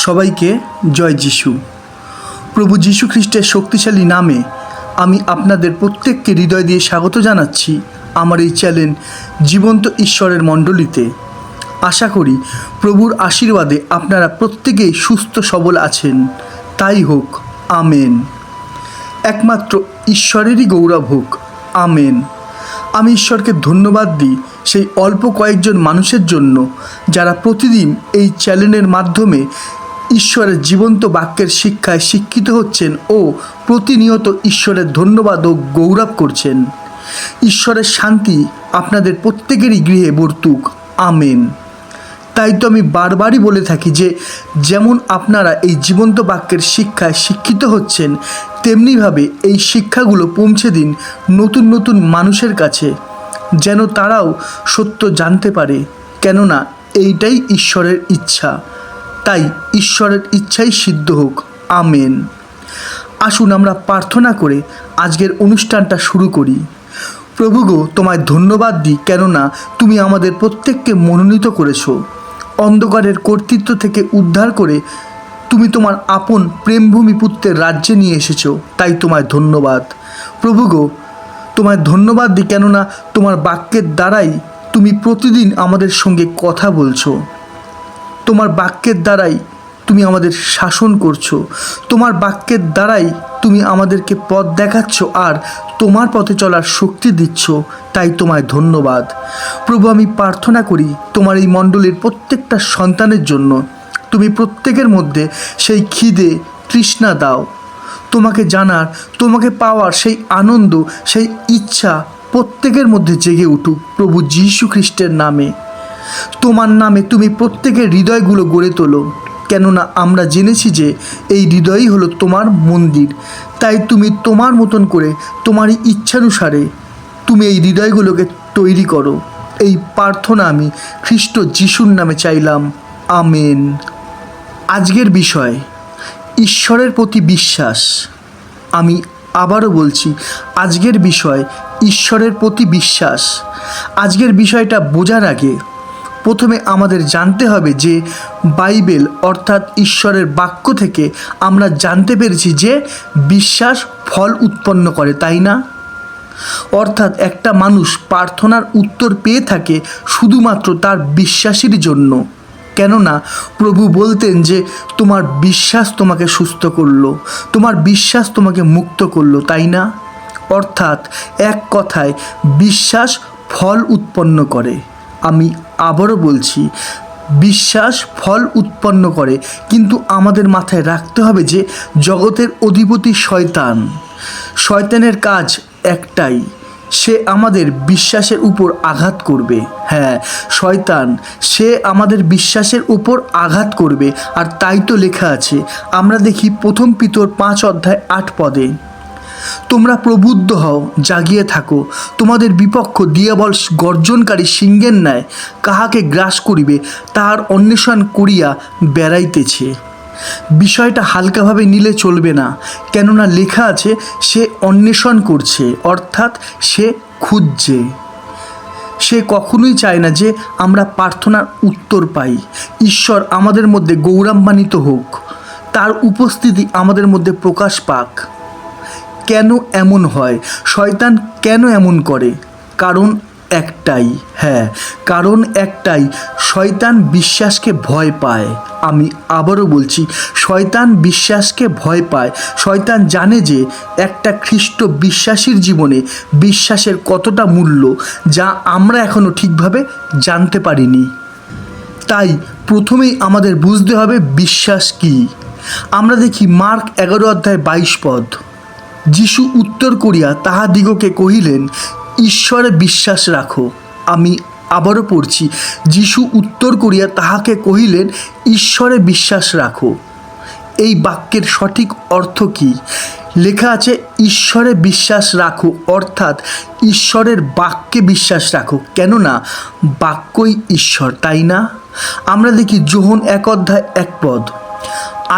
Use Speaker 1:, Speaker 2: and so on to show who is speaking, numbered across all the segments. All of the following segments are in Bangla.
Speaker 1: সবাইকে জয় যিশু। প্রভু যিশু খ্রিস্টের শক্তিশালী নামে আমি আপনাদের প্রত্যেককে হৃদয় দিয়ে স্বাগত জানাচ্ছি আমার এই চ্যানেল জীবন্ত ঈশ্বরের মণ্ডলীতে। আশা করি প্রভুর আশীর্বাদে আপনারা প্রত্যেকেই সুস্থ সবল আছেন। তাই হোক, আমেন। একমাত্র ঈশ্বরেরই গৌরব হোক, আমেন। আমি ঈশ্বরকে ধন্যবাদ দিই সেই অল্প কয়েকজন মানুষের জন্য যারা প্রতিদিন এই চ্যানেলের মাধ্যমে ঈশ্বরের জীবন্ত বাক্যের শিক্ষায় শিক্ষিত হচ্ছেন ও প্রতিনিয়ত ঈশ্বরের ধন্যবাদ ও গৌরব করছেন। ঈশ্বরের শান্তি আপনাদের প্রত্যেকেরই গৃহে বর্তুক, আমেন। তাই তো আমি বারবারই বলে থাকি যে যেমন আপনারা এই জীবন্ত বাক্যের শিক্ষায় শিক্ষিত হচ্ছেন, তেমনিভাবে এই শিক্ষাগুলো পৌঁছে দিন নতুন নতুন মানুষের কাছে, যেন তারাও সত্য জানতে পারে। কেননা এইটাই ঈশ্বরের ইচ্ছা। তাই ঈশ্বরের ইচ্ছাই সিদ্ধ হোক, আমেন। আসুন আমরা প্রার্থনা করে আজকের অনুষ্ঠানটা শুরু করি। প্রভু গো, তোমায় ধন্যবাদ দিই, কেননা তুমি আমাদের প্রত্যেককে মনোনীত করেছো। অন্ধকারের কর্তৃত্ব থেকে উদ্ধার করে তুমি তোমার আপন প্রেমভূমি পুত্রের রাজ্যে নিয়ে এসেছো। তাই তোমায় ধন্যবাদ। প্রভু গো, তোমায় ধন্যবাদ দিই, কেননা তোমার বাক্যের দ্বারাই তুমি প্রতিদিন আমাদের সঙ্গে কথা বলছো। তোমার বাক্যের দ্বারাই তুমি আমাদের শাসন করছো। তোমার বাক্যের দ্বারাই তুমি আমাদেরকে পথ দেখাচ্ছ আর তোমার পথে চলার শক্তি দিচ্ছ। তাই তোমায় ধন্যবাদ। প্রভু, আমি প্রার্থনা করি তোমার এই মণ্ডলীর প্রত্যেকটা সন্তানের জন্য তুমি প্রত্যেকের মধ্যে সেই খিদে তৃষ্ণা দাও, তোমাকে জানার, তোমাকে পাওয়ার সেই আনন্দ, সেই ইচ্ছা প্রত্যেকের মধ্যে জেগে উঠুক প্রভু যীশু খ্রিস্টের নামে। তোমার নামে তুমি প্রত্যেকের হৃদয়গুলো গড়ে তোলো, কেননা আমরা জেনেছি যে এই হৃদয়ই হলো তোমার মন্দির। তাই তুমি তোমার মতন করে তোমারই ইচ্ছানুসারে তুমি এই হৃদয়গুলোকে তৈরি করো। এই প্রার্থনা আমি খ্রিস্ট যিশুর নামে চাইলাম, আমেন। আজকের বিষয় ঈশ্বরের প্রতি বিশ্বাস। আমি আবারও বলছি, আজকের বিষয় ঈশ্বরের প্রতি বিশ্বাস। আজকের বিষয়টা বোঝার আগে প্রথমে আমাদের জানতে হবে যে বাইবেল অর্থাৎ ঈশ্বরের বাক্য থেকে আমরা জানতে পেরেছি যে বিশ্বাস ফল উৎপন্ন করে, তাই না? অর্থাৎ একটা মানুষ প্রার্থনার উত্তর পেয়ে থাকে শুধুমাত্র তার বিশ্বাসের জন্য। কেননা প্রভু বলতেন যে তোমার বিশ্বাস তোমাকে সুস্থ করলো, তোমার বিশ্বাস তোমাকে মুক্ত করলো, তাই না? অর্থাৎ এক কথায় বিশ্বাস ফল উৎপন্ন করে। আমি আবারও বলছি, বিশ্বাস ফল উৎপন্ন করে। কিন্তু আমাদের মাথায় রাখতে হবে যে জগতের অধিপতি শয়তান, শয়তানের কাজ একটাই, সে আমাদের বিশ্বাসের উপর আঘাত করবে। হ্যাঁ, শয়তান সে আমাদের বিশ্বাসের উপর আঘাত করবে। আর তাই তো লেখা আছে, আমরা দেখি 1 পিতর 5:8 তোমরা প্রবুদ্ধ হও, জাগিয়ে থাকো, তোমাদের বিপক্ষ দিয়াবল গর্জনকারী সিংহের ন্যায় কাহাকে গ্রাস করিবে তাহার অন্বেষণ করিয়া বেড়াইতেছে। বিষয়টা হালকাভাবে নিলে চলবে না, কেননা লেখা আছে সে অন্বেষণ করছে, অর্থাৎ সে খুঁজছে। সে কখনোই চায় না যে আমরা প্রার্থনার উত্তর পাই, ঈশ্বর আমাদের মধ্যে গৌরবান্বিত হোক, তার উপস্থিতি আমাদের মধ্যে প্রকাশ পাক। কেন এমন হয়? শয়তান কেন এমন করে? কারণ একটাই, হ্যাঁ, কারণ একটাই, শয়তান বিশ্বাসকে ভয় পায়। আমি আবারও বলছি, শয়তান বিশ্বাসকে ভয় পায়। শয়তান জানে যে একটা খ্রিস্ট বিশ্বাসীর জীবনে বিশ্বাসের কতটা মূল্য, যা আমরা এখনও ঠিকভাবে জানতে পারিনি। তাই প্রথমেই আমাদের বুঝতে হবে বিশ্বাস কী। আমরা দেখি মার্ক 11:22 যিশু উত্তর করিয়া তাহাদিগকে কহিলেন, ঈশ্বরে বিশ্বাস রাখো। আমি আবারও পড়ছি, যিশু উত্তর করিয়া তাহাকে কহিলেন, ঈশ্বরে বিশ্বাস রাখো। এই বাক্যের সঠিক অর্থ কী? লেখা আছে ঈশ্বরে বিশ্বাস রাখো, অর্থাৎ ঈশ্বরের বাক্যে বিশ্বাস রাখো, কেননা বাক্যই ঈশ্বর, তাই না? আমরা দেখি যোহন 1:1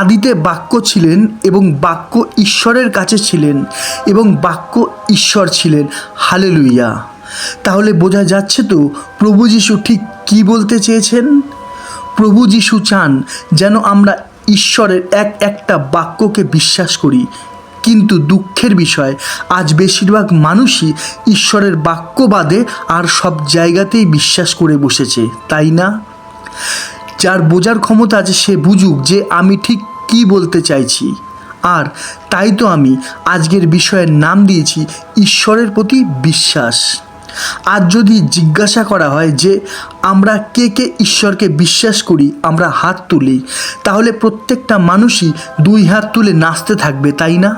Speaker 1: আদিতে বাক্য ছিলেন এবং বাক্য ঈশ্বরের কাছে ছিলেন এবং বাক্য ঈশ্বর ছিলেন। হালেলুয়া। তাহলে বোঝা যাচ্ছে তো প্রভু যীশু ঠিক কী বলতে চেয়েছেন। প্রভু যীশু চান যেন আমরা ঈশ্বরের একটা বাক্যকে বিশ্বাস করি, কিন্তু দুঃখের বিষয় আজ বেশিরভাগ মানুষই ঈশ্বরের বাক্য বাদে আর সব জায়গাতেই বিশ্বাস করে বসেছে, তাই না? যার বোঝার ক্ষমতা আছে সে বুঝুক যে আমি ঠিক কী বলতে চাইছি। আর তাই তো আমি আজকের বিষয়ের নাম দিয়েছি ঈশ্বরের প্রতি বিশ্বাস। আজ যদি জিজ্ঞাসা করা হয় যে আমরা কে কে ঈশ্বরকে বিশ্বাস করি, আমরা হাত তুলি, তাহলে প্রত্যেকটা মানুষই দুই হাত তুলে নাচতে থাকবে, তাই না?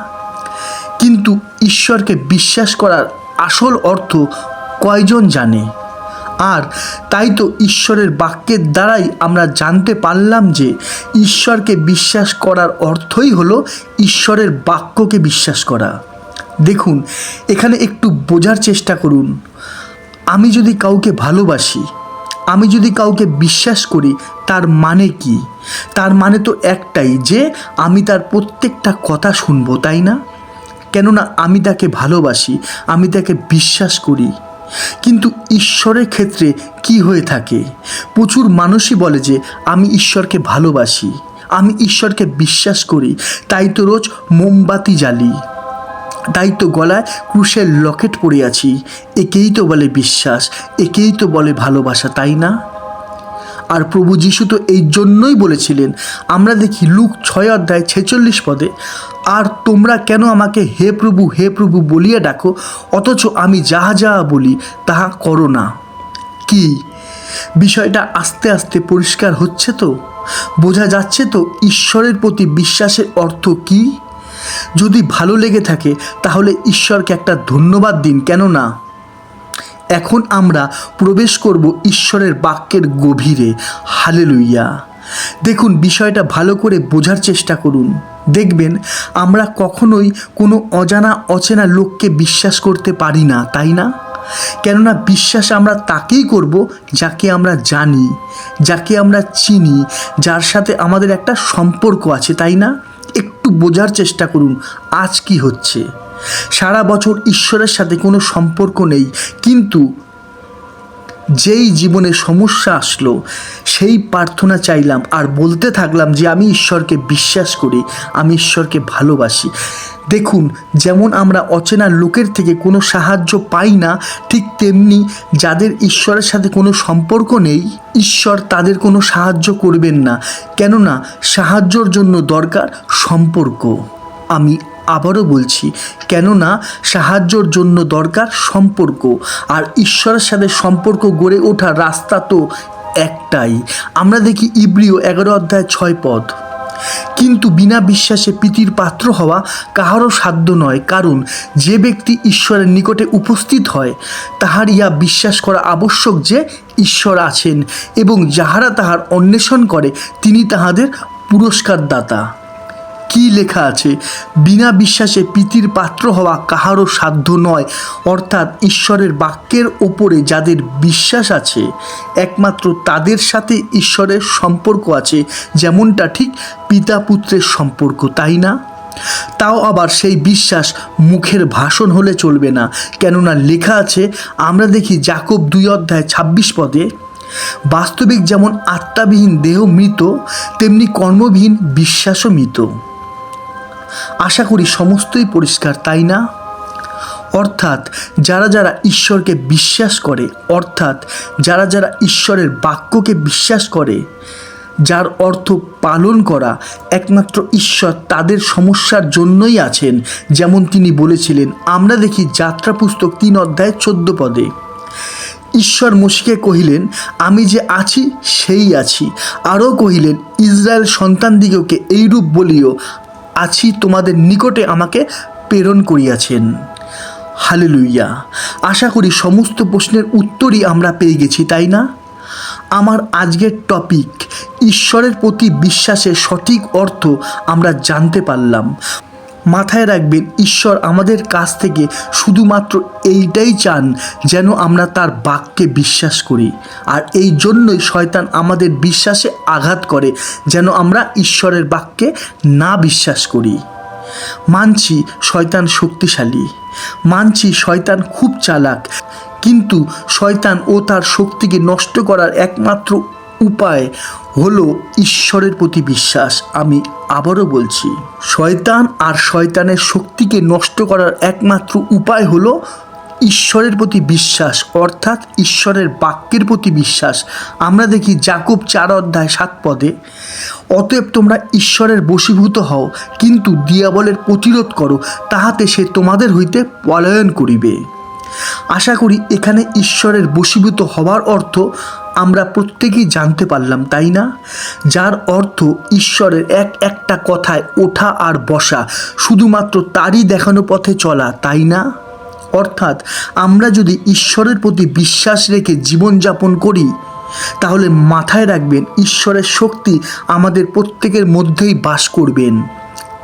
Speaker 1: কিন্তু ঈশ্বরকে বিশ্বাস করার আসল অর্থ কয়জন জানে? আর তাই তো ঈশ্বরের বাক্যের দ্বারাই আমরা জানতে পারলাম যে ঈশ্বরকে বিশ্বাস করার অর্থই হলো ঈশ্বরের বাক্যকে বিশ্বাস করা। দেখুন, এখানে একটু বোঝার চেষ্টা করুন। আমি যদি কাউকে ভালোবাসি, আমি যদি কাউকে বিশ্বাস করি, তার মানে কি? তার মানে তো একটাই, যে আমি তার প্রত্যেকটা কথা শুনবো, তাই না? কেননা আমি তাকে ভালোবাসি, আমি তাকে বিশ্বাস করি। কিন্তু ঈশ্বরের ক্ষেত্রে কি হয়ে থাকে? প্রচুর মানুষই বলে যে আমি ঈশ্বরকে ভালোবাসি, আমি ঈশ্বরকে বিশ্বাস করি, তাই তো রোজ মোমবাতি জ্বালি, তাই তো গলায় ক্রুশের লকেট পরে আছি। একেই তো বলে বিশ্বাস, একেই তো বলে ভালোবাসা, তাই না? আর প্রভু যীশু তো এই জন্যই বলেছিলেন, আমরা দেখি লুক 6:46 আর তোমরা কেন আমাকে হে প্রভু বলিয়া ডাকো, অথচ আমি যাহা যাহা বলি তাহা করো না। কি বিষয়টা আস্তে আস্তে পরিষ্কার হচ্ছে তো? বোঝা যাচ্ছে তো ঈশ্বরের প্রতি বিশ্বাসের অর্থ কি? যদি ভালো লেগে থাকে তাহলে ঈশ্বরকে একটা ধন্যবাদ দিন, কেন না? এখন আমরা প্রবেশ করব ঈশ্বরের বাক্যের গভীরে। হালেলুইয়া! দেখুন, বিষয়টা ভালো করে বোঝার চেষ্টা করুন। দেখবেন আমরা কখনোই কোনো অচেনা লোককে বিশ্বাস করতে পারি না, তাই না? কেননা বিশ্বাস আমরা তাকেই করব যাকে আমরা জানি, যাকে আমরা চিনি, যার সাথে আমাদের একটা সম্পর্ক আছে, তাই না? একটু বোঝার চেষ্টা করুন আজ কি হচ্ছে। সারা বছর ঈশ্বরের সাথে কোনো সম্পর্ক নেই, কিন্তু যেই জীবনে সমস্যা আসলো সেই প্রার্থনা চাইলাম আর বলতে থাকলাম যে আমি ঈশ্বরকে বিশ্বাস করি, আমি ঈশ্বরকে ভালোবাসি। দেখুন, যেমন আমরা অচেনা লোকের থেকে কোনো সাহায্য পাই না, ঠিক তেমনি যাদের ঈশ্বরের সাথে কোনো সম্পর্ক নেই, ঈশ্বর তাদের কোনো সাহায্য করবেন না। কেননা সাহায্যর জন্য দরকার সম্পর্ক। আমি আবারও বলছি, কেননা সাহায্যর জন্য দরকার সম্পর্ক। আর ঈশ্বরের সাথে সম্পর্ক গড়ে ওঠার রাস্তা তো একটাই। আমরা দেখি ইব্রিয় 11:6। কিন্তু বিনা বিশ্বাসে প্রীতির পাত্র হওয়া কাহারও সাধ্য নয়, কারণ যে ব্যক্তি ঈশ্বরের নিকটে উপস্থিত হয় তাহার ইহা বিশ্বাস করা আবশ্যক যে ঈশ্বর আছেন, এবং যাহারা তাহার অন্বেষণ করে তিনি তাহাদের পুরস্কার দাতা। কি লেখা আছে? বিনা বিশ্বাসে প্রীতির পাত্র হওয়া কাহারও সাধ্য নয়, অর্থাৎ ঈশ্বরের বাক্যের ওপরে যাদের বিশ্বাস আছে একমাত্র তাদের সাথে ঈশ্বরের সম্পর্ক আছে, যেমনটা ঠিক পিতা পুত্রের সম্পর্ক, তাই না? তাও আবার সেই বিশ্বাস মুখের ভাষণ হলে চলবে না, কেননা লেখা আছে, আমরা দেখি যাকব 2:26, বাস্তবিক যেমন আত্মাবিহীন দেহ মৃত, তেমনি কর্মবিহীন বিশ্বাসও মৃত। আশা করি সমস্তই পরিষ্কার, তাই না? অর্থাৎ যারা যারা ঈশ্বরকে বিশ্বাস করে, অর্থাৎ যারা যারা ঈশ্বরের বাক্যকে বিশ্বাস করে, যার অর্থ পালন করা, একমাত্র ঈশ্বর তাদের সমস্যার জন্যই আছেন। যেমন তিনি বলেছিলেন, আমরা দেখি যাত্রা পুস্তক 3:14, ঈশ্বর মোশেকে কহিলেন, আমি যে আছি সেই আছি। আরও কহিলেন, ইসরায়েল সন্তানদিগকে এইরূপ বলিও, আছি তোমাদের নিকটে আমাকে প্রেরণ করিয়াছেন। হালেলুইয়া! আশা করি সমস্ত প্রশ্নের উত্তরই আমরা পেয়ে গেছি, তাই না? আমার আজকের টপিক, ঈশ্বরের প্রতি বিশ্বাসের সঠিক অর্থ আমরা জানতে পারলাম। মাথায় রাখবেন, ঈশ্বর আমাদের কাছ থেকে শুধুমাত্র এইটাই চান যেন আমরা তার বাক্যে বিশ্বাস করি। আর এই জন্যই শয়তান আমাদের বিশ্বাসে আঘাত করে, যেন আমরা ঈশ্বরের বাক্যে না বিশ্বাস করি। মানছি শয়তান শক্তিশালী, মানছি শয়তান খুব চালাক, কিন্তু শয়তান ও তার শক্তিকে নষ্ট করার একমাত্র উপায় হলো ঈশ্বরের প্রতি বিশ্বাস। আমি আবারও বলছি, শয়তান আর শয়তানের শক্তিকে নষ্ট করার একমাত্র উপায় হলো ঈশ্বরের প্রতি বিশ্বাস, অর্থাৎ ঈশ্বরের বাক্যের প্রতি বিশ্বাস। আমরা দেখি যাকব 4:7 অতএব তোমরা ঈশ্বরের বশীভূত হও, কিন্তু দিয়াবলের প্রতিরোধ করো, তাহাতে সে তোমাদের হইতে পলায়ন করিবে। আশা করি এখানে ঈশ্বরের বশীভূত হওয়ার অর্থ আমরা প্রত্যেকেই জানতে পারলাম, তাই না? যার অর্থ ঈশ্বরের একটা কথায় ওঠা আর বসা, শুধুমাত্র তারই দেখানো পথে চলা, তাই না? অর্থাৎ আমরা যদি ঈশ্বরের প্রতি বিশ্বাস রেখে জীবনযাপন করি, তাহলে মাথায় রাখবেন ঈশ্বরের শক্তি আমাদের প্রত্যেকের মধ্যেই বাস করবেন।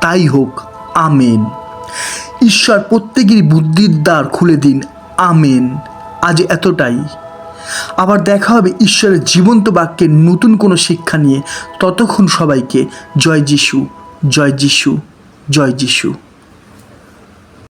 Speaker 1: তাই হোক, আমেন। ঈশ্বর প্রত্যেকেরই বুদ্ধির দ্বার খুলে দিন, আমেন। আজ এতটাই। আবার দেখা হবে ঈশ্বরের জীবন্ত বাক্যের নতুন কোনো শিক্ষা নিয়ে। ততক্ষণ সবাইকে জয় যিশু, জয় যিশু, জয় যিশু।